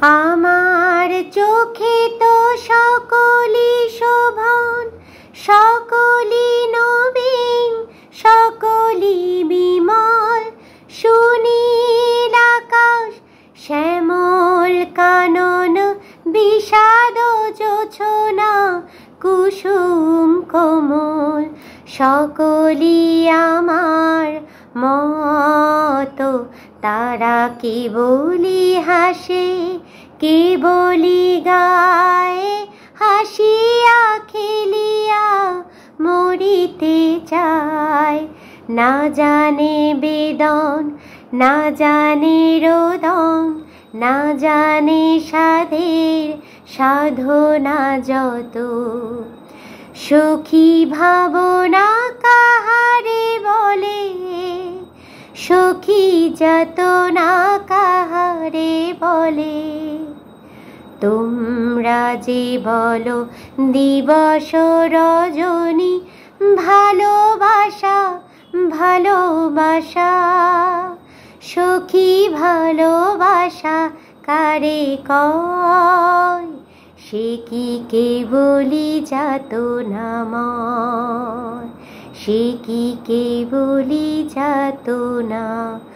আমার চোখে তো সকলই শোভন, সকলই নবীন, সকলই বিমল। সুনীল আকাশ, শ্যামল কানন, বিষাদ জোছনা, কুসুম কোমল। সকলই আমার মতো, তারা কেবলি হাসে, কেবলি গায়ে, হাসিয়া খেলিয়া মরিতে চায়। না জানে বেদন, না জানে রোদন, না জানে সাধের সাধনা যত। সখী ভাবনা কাহারে বলে, সখী যাতনা কাহারে বলে। তোমরা যে বলো দিবস রজনী, ভালোবাসা ভালোবাসা। সখী ভালোবাসা কারে কয়, সে কি কেবলি যাতনাময়, সে কি কেবলি যাতনাময়।